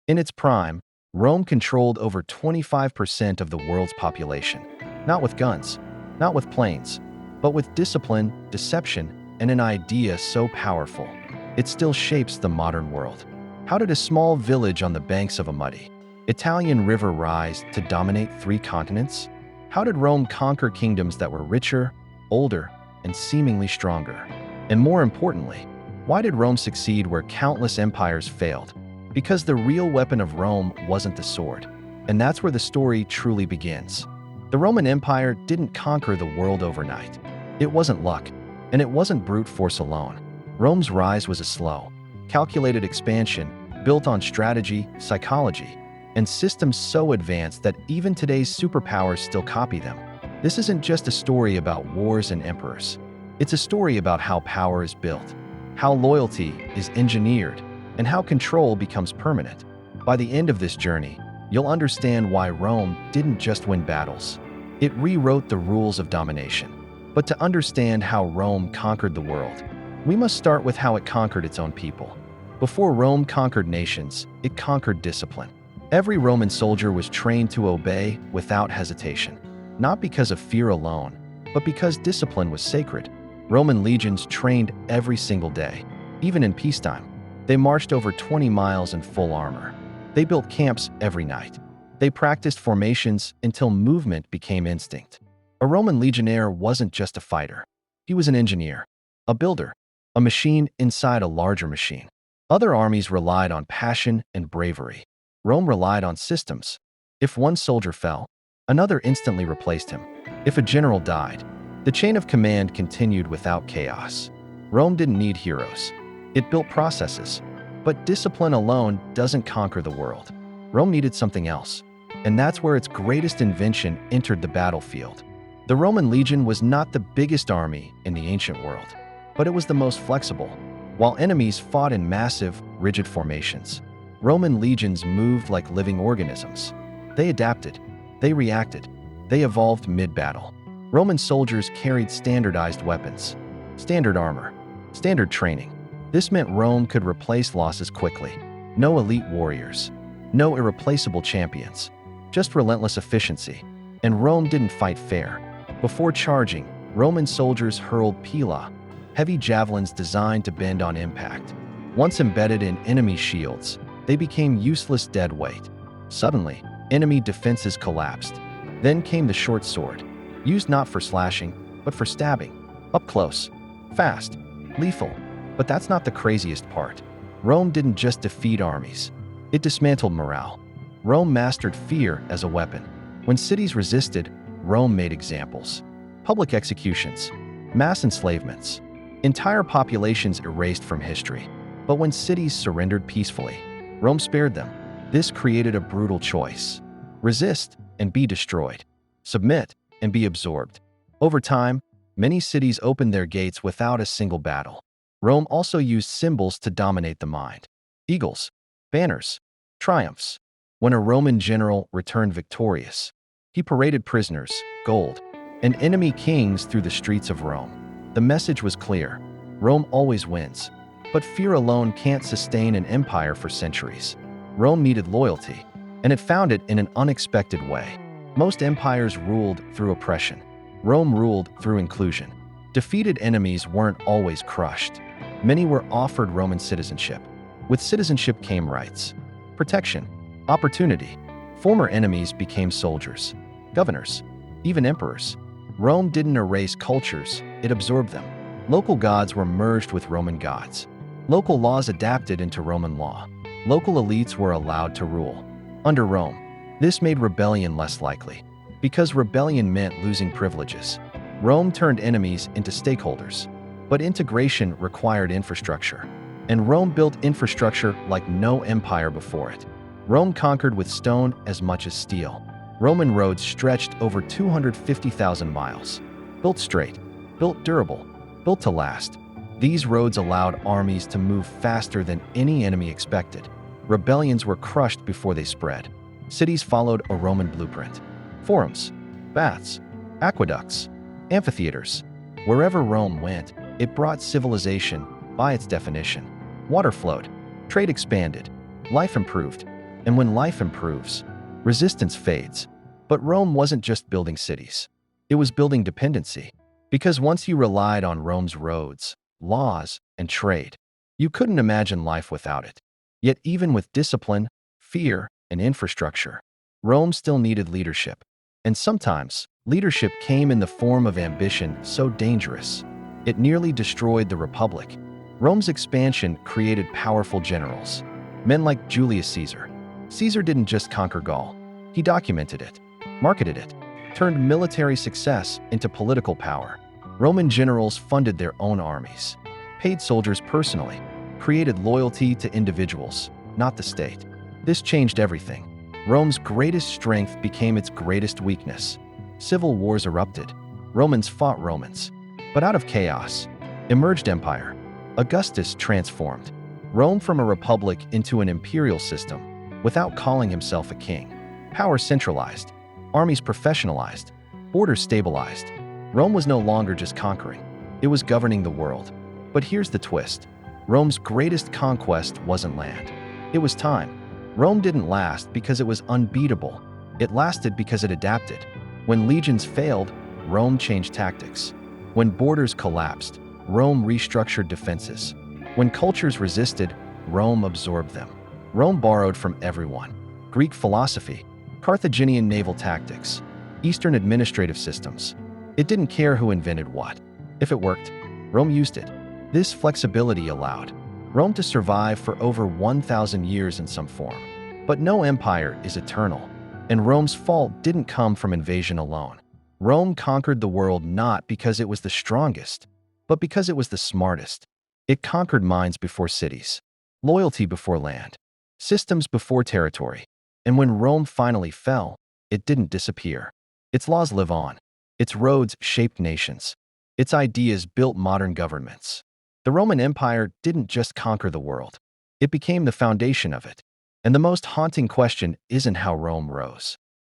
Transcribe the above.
In its prime, Rome controlled over 25% of the world's population, not with guns, not with planes, but with discipline, deception, and an idea so powerful, it still shapes the modern world. How did a small village on the banks of a muddy Italian river rise to dominate 3 continents? How did Rome conquer kingdoms that were richer, older, and seemingly stronger? And more importantly, why did Rome succeed where countless empires failed? Because the real weapon of Rome wasn't the sword. And that's where the story truly begins. The Roman Empire didn't conquer the world overnight. It wasn't luck, and it wasn't brute force alone. Rome's rise was a slow, calculated expansion built on strategy, psychology, and systems so advanced that even today's superpowers still copy them. This isn't just a story about wars and emperors. It's a story about how power is built, how loyalty is engineered, and how control becomes permanent. By the end of this journey, you'll understand why Rome didn't just win battles. It rewrote the rules of domination. But to understand how Rome conquered the world, we must start with how it conquered its own people. Before Rome conquered nations, it conquered discipline. Every Roman soldier was trained to obey without hesitation, not because of fear alone, but because discipline was sacred. Roman legions trained every single day, even in peacetime. They marched over 20 miles in full armor. They built camps every night. They practiced formations until movement became instinct. A Roman legionnaire wasn't just a fighter. He was an engineer, a builder, a machine inside a larger machine. Other armies relied on passion and bravery. Rome relied on systems. If one soldier fell, another instantly replaced him. If a general died, the chain of command continued without chaos. Rome didn't need heroes. It built processes. But discipline alone doesn't conquer the world. Rome needed something else. And that's where its greatest invention entered the battlefield. The Roman legion was not the biggest army in the ancient world, but it was the most flexible. While enemies fought in massive, rigid formations, Roman legions moved like living organisms. They adapted, they reacted, they evolved mid-battle. Roman soldiers carried standardized weapons, standard armor, standard training. This meant Rome could replace losses quickly. No elite warriors, no irreplaceable champions, just relentless efficiency. And Rome didn't fight fair. Before charging, Roman soldiers hurled pila, heavy javelins designed to bend on impact. Once embedded in enemy shields, they became useless dead weight. Suddenly, enemy defenses collapsed. Then came the short sword, used not for slashing, but for stabbing. Up close, fast, lethal. But that's not the craziest part. Rome didn't just defeat armies. It dismantled morale. Rome mastered fear as a weapon. When cities resisted, Rome made examples. Public executions, mass enslavements, entire populations erased from history. But when cities surrendered peacefully, Rome spared them. This created a brutal choice. Resist and be destroyed. Submit and be absorbed. Over time, many cities opened their gates without a single battle. Rome also used symbols to dominate the mind. Eagles, banners, triumphs. When a Roman general returned victorious, he paraded prisoners, gold, and enemy kings through the streets of Rome. The message was clear. Rome always wins. But fear alone can't sustain an empire for centuries. Rome needed loyalty, and it found it in an unexpected way. Most empires ruled through oppression. Rome ruled through inclusion. Defeated enemies weren't always crushed. Many were offered Roman citizenship. With citizenship came rights, protection, opportunity. Former enemies became soldiers, governors, even emperors. Rome didn't erase cultures, it absorbed them. Local gods were merged with Roman gods. Local laws adapted into Roman law. Local elites were allowed to rule. Under Rome, this made rebellion less likely. Because rebellion meant losing privileges, Rome turned enemies into stakeholders. But integration required infrastructure. And Rome built infrastructure like no empire before it. Rome conquered with stone as much as steel. Roman roads stretched over 250,000 miles. Built straight, built durable, built to last. These roads allowed armies to move faster than any enemy expected. Rebellions were crushed before they spread. Cities followed a Roman blueprint. Forums, baths, aqueducts, amphitheaters. Wherever Rome went, it brought civilization by its definition. Water flowed, trade expanded, life improved. And when life improves, resistance fades. But Rome wasn't just building cities. It was building dependency. Because once you relied on Rome's roads, laws, and trade, you couldn't imagine life without it. Yet even with discipline, fear, and infrastructure, Rome still needed leadership. And sometimes, leadership came in the form of ambition so dangerous, it nearly destroyed the Republic. Rome's expansion created powerful generals, men like Julius Caesar. Caesar didn't just conquer Gaul. He documented it, marketed it, turned military success into political power. Roman generals funded their own armies, paid soldiers personally, created loyalty to individuals, not the state. This changed everything. Rome's greatest strength became its greatest weakness. Civil wars erupted. Romans fought Romans. But out of chaos emerged empire. Augustus transformed Rome from a republic into an imperial system without calling himself a king. Power centralized, armies professionalized, borders stabilized. Rome was no longer just conquering, it was governing the world. But here's the twist. Rome's greatest conquest wasn't land. It was time. Rome didn't last because it was unbeatable. It lasted because it adapted. When legions failed, Rome changed tactics. When borders collapsed, Rome restructured defenses. When cultures resisted, Rome absorbed them. Rome borrowed from everyone. Greek philosophy, Carthaginian naval tactics, Eastern administrative systems. It didn't care who invented what. If it worked, Rome used it. This flexibility allowed Rome to survive for over 1,000 years in some form. But no empire is eternal, and Rome's fall didn't come from invasion alone. Rome conquered the world not because it was the strongest, but because it was the smartest. It conquered minds before cities, loyalty before land, systems before territory. And when Rome finally fell, it didn't disappear. Its laws live on. Its roads shaped nations. Its ideas built modern governments. The Roman Empire didn't just conquer the world. It became the foundation of it. And the most haunting question isn't how Rome rose.